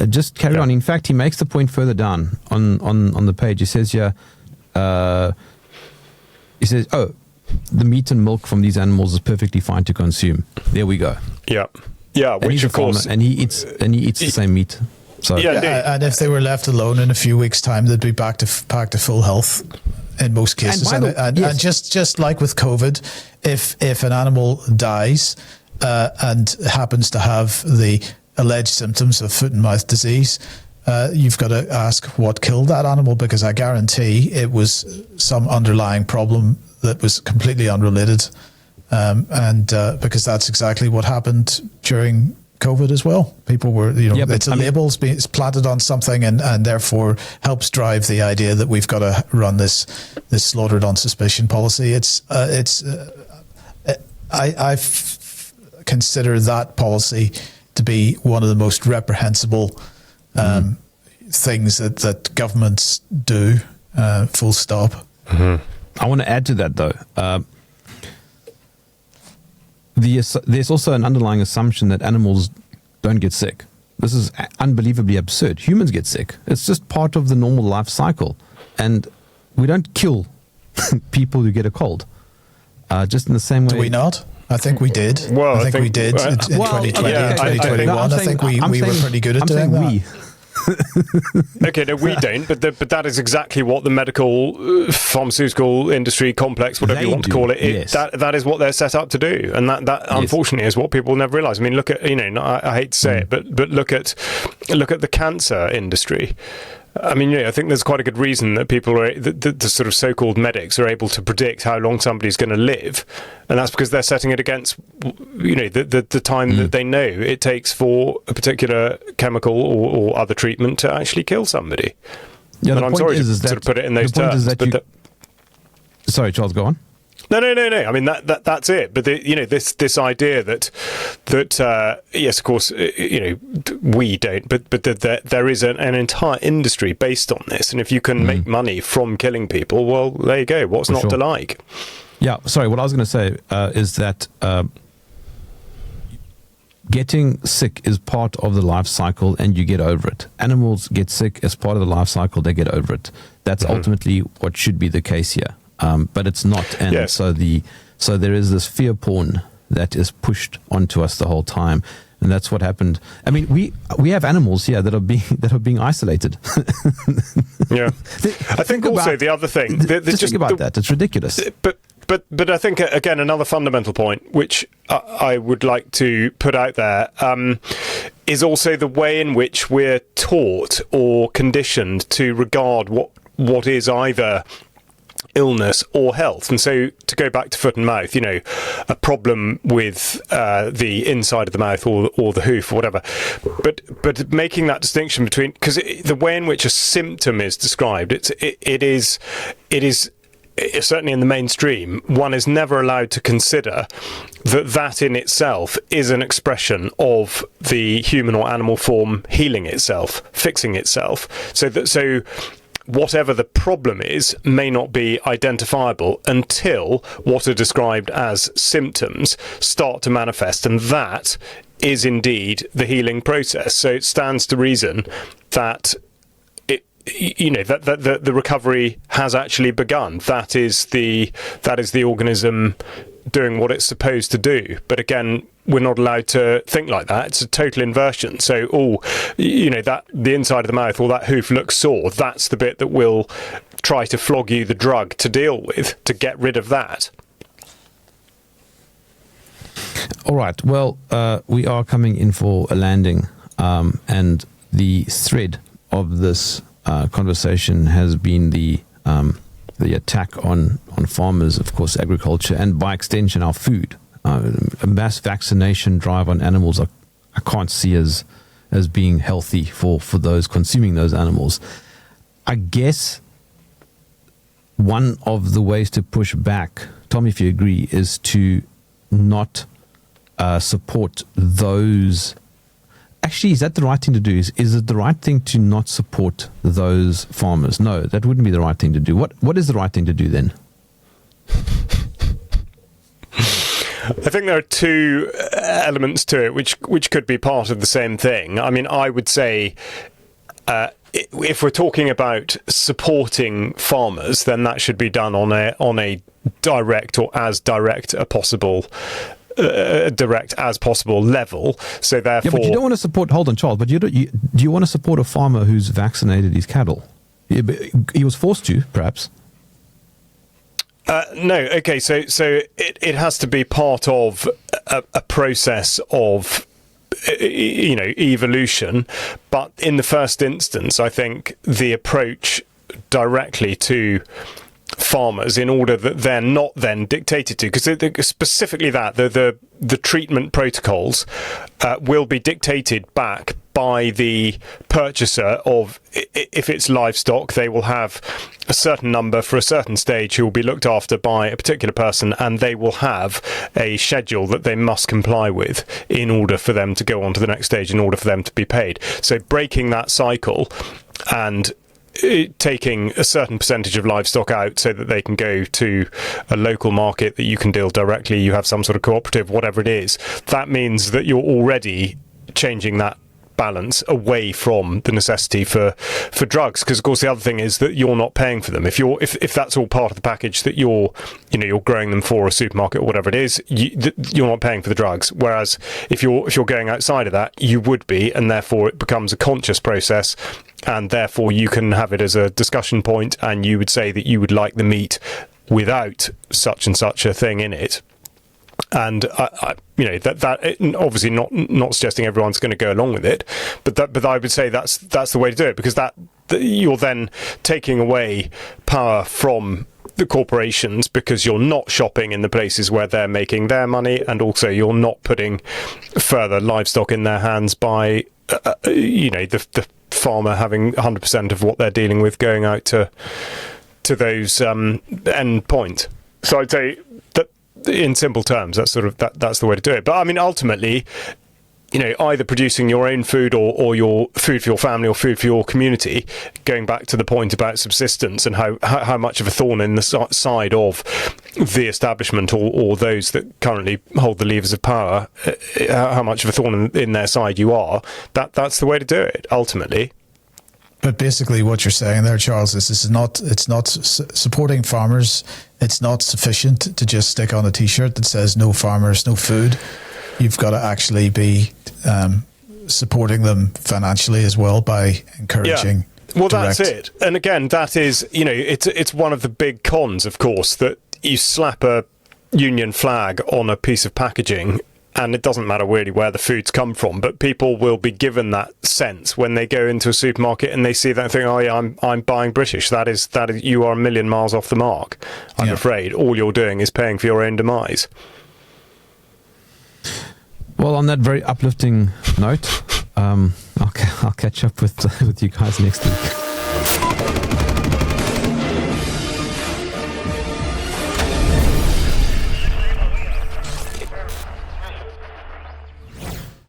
Just carry on. In fact, he makes the point further down on the page. He says here, the meat and milk from these animals is perfectly fine to consume. There we go. Yeah, yeah. And which of course, and he eats the same meat. So and if they were left alone in a few weeks' time, they'd be back to full health in most cases. And just like with COVID, if an animal dies and happens to have the alleged symptoms of foot and mouth disease, you've got to ask what killed that animal, because I guarantee it was some underlying problem that was completely unrelated, and because that's exactly what happened during COVID as well. People were, it's a label, it's planted on something, and therefore helps drive the idea that we've got to run this slaughtered on suspicion policy. I consider that policy to be one of the most reprehensible things that governments do, full stop. I want to add to that, though. there's also an underlying assumption that animals don't get sick. This is unbelievably absurd. Humans get sick. It's just part of the normal life cycle. And we don't kill people who get a cold. Just in the same way. Do we not? I think we did. Well, I think we did in 2020 and 2021. I think we were pretty good at doing that. Okay, no, we don't, but that is exactly what the medical, pharmaceutical industry complex, whatever you want to call it, yes. that is what they're set up to do, and that unfortunately is what people never realise. I mean, look at, I hate to say it, but look at the cancer industry. I mean, I think there's quite a good reason that people are, the sort of so-called medics are able to predict how long somebody's going to live, and that's because they're setting it against, the time that they know it takes for a particular chemical or other treatment to actually kill somebody. Yeah, and I'm sorry to sort of put it in those terms. Sorry, Charles, go on. No. I mean that's it. But this idea that yes, of course, we don't. But there is an entire industry based on this, and if you can make money from killing people, well, there you go. What's not to like? Yeah. Sorry. What I was going to say is that getting sick is part of the life cycle, and you get over it. Animals get sick as part of the life cycle; they get over it. That's ultimately what should be the case here. But it's not, and yes. so there is this fear porn that is pushed onto us the whole time, and that's what happened. I mean, we have animals here that are being isolated. Yeah, I think also the other thing. Just think about that; it's ridiculous. But I think again another fundamental point which I would like to put out there is also the way in which we're taught or conditioned to regard what is either illness or health. And so to go back to foot and mouth, a problem with the inside of the mouth or the hoof or whatever, but making that distinction between, because the way in which a symptom is described, it is certainly in the mainstream, one is never allowed to consider that in itself is an expression of the human or animal form healing itself, fixing itself, so whatever the problem is may not be identifiable until what are described as symptoms start to manifest, and that is indeed the healing process. So it stands to reason that that the recovery has actually begun. That is the organism doing what it's supposed to do. But again, we're not allowed to think like that. It's a total inversion. So, that the inside of the mouth or that hoof looks sore, that's the bit that will try to flog you the drug to deal with, to get rid of that. All right. Well, we are coming in for a landing, and the thread of this conversation has been the attack on farmers, of course, agriculture, and by extension our food. A mass vaccination drive on animals I can't see as being healthy for those consuming those animals. I guess one of the ways to push back, Tom, if you agree, is to not support those. Actually, is that the right thing to do? Is it the right thing to not support those farmers? No, that wouldn't be the right thing to do. What is the right thing to do then? I think there are two elements to it which could be part of the same thing. I mean, I would say if we're talking about supporting farmers, then that should be done on a direct or as direct a possible direct as possible level. So therefore, yeah, but you don't want to support. Hold on, Charles. But do you want to support a farmer who's vaccinated his cattle? He was forced to, perhaps. No. Okay. So it has to be part of a process of evolution. But in the first instance, I think the approach directly to farmers, in order that they're not then dictated to, because specifically that the treatment protocols will be dictated back by the purchaser of, if it's livestock, they will have a certain number for a certain stage who will be looked after by a particular person, and they will have a schedule that they must comply with in order for them to go on to the next stage, in order for them to be paid. So breaking that cycle and taking a certain percentage of livestock out so that they can go to a local market that you can deal directly, you have some sort of cooperative, whatever it is, that means that you're already changing that balance away from the necessity for drugs, because of course the other thing is that you're not paying for them. If that's all part of the package that you're growing them for a supermarket or whatever it is, you're not paying for the drugs. Whereas if you're going outside of that, you would be, and therefore it becomes a conscious process, and therefore you can have it as a discussion point, and you would say that you would like the meat without such and such a thing in it. And that obviously not suggesting everyone's going to go along with it, but I would say that's the way to do it, because that you're then taking away power from the corporations, because you're not shopping in the places where they're making their money, and also you're not putting further livestock in their hands by the farmer having 100% of what they're dealing with going out to those end point. So I'd say that, in simple terms, that's the way to do it. But I mean, ultimately, either producing your own food or your food for your family or food for your community, going back to the point about subsistence and how much of a thorn in the side of the establishment or those that currently hold the levers of power, how much of a thorn in their side you are, that's the way to do it, ultimately. But basically what you're saying there, Charles, is it's not supporting farmers. It's not sufficient to just stick on a T-shirt that says no farmers, no food. You've got to actually be supporting them financially as well by encouraging. Yeah. Well, that's it. And again, that is, it's one of the big cons, of course, that you slap a union flag on a piece of packaging, and it doesn't matter really where the food's come from, but people will be given that sense when they go into a supermarket and they see that and think, oh yeah, I'm buying British. That is you are a million miles off the mark. I'm afraid all you're doing is paying for your own demise. Well, on that very uplifting note, I'll catch up with you guys next week.